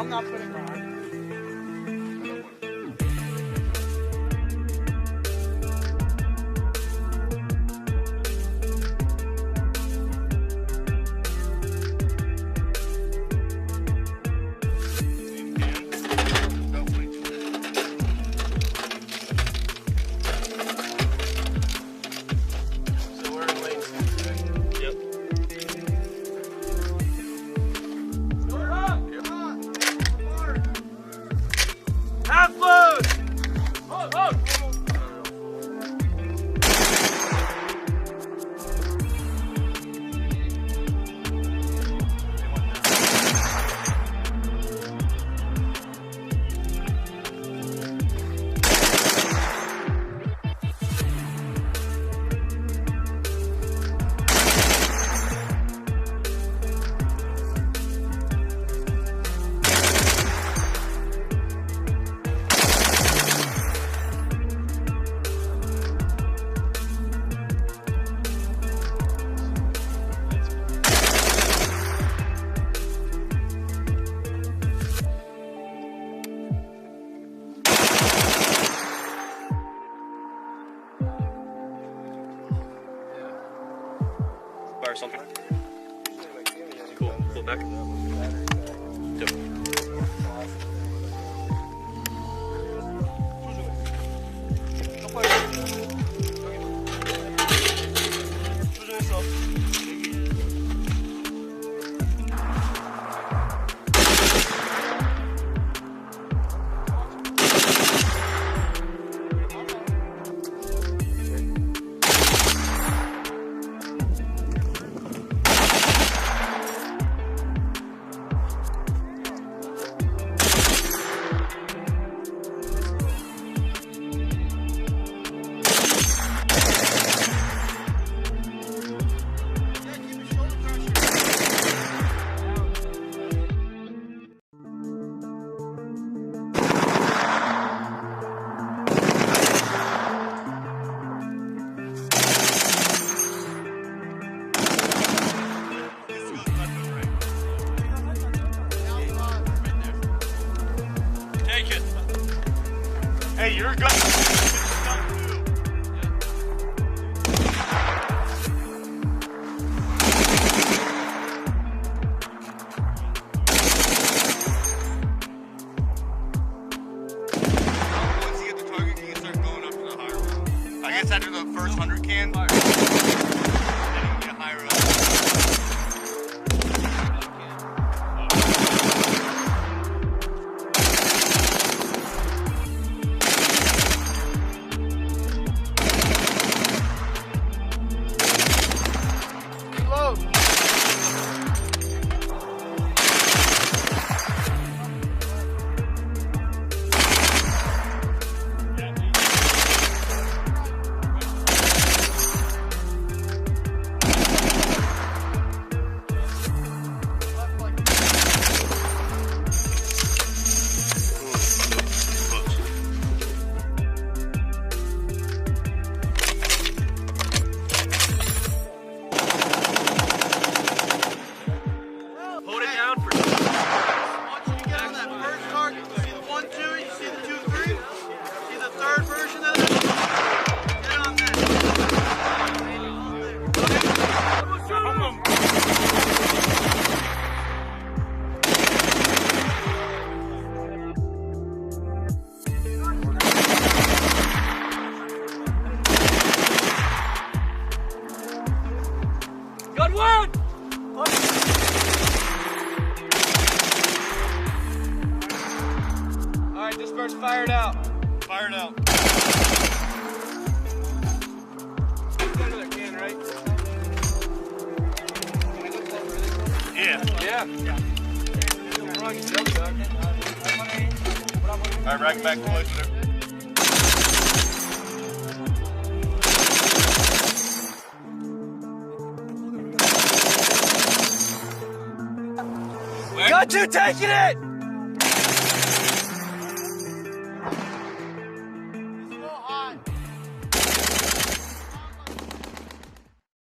I'm not putting on. Fire something. Cool. Pull it back. Yep. Hey, you're good. Once you get the target, you can start going up to the higher one. I guess after the first 100 can, then you can get higher up. Good one! Alright, disperse, fire it out. Fire it out. Another can, right? Yeah. Yeah. Alright, rack back closer. Got you taking it!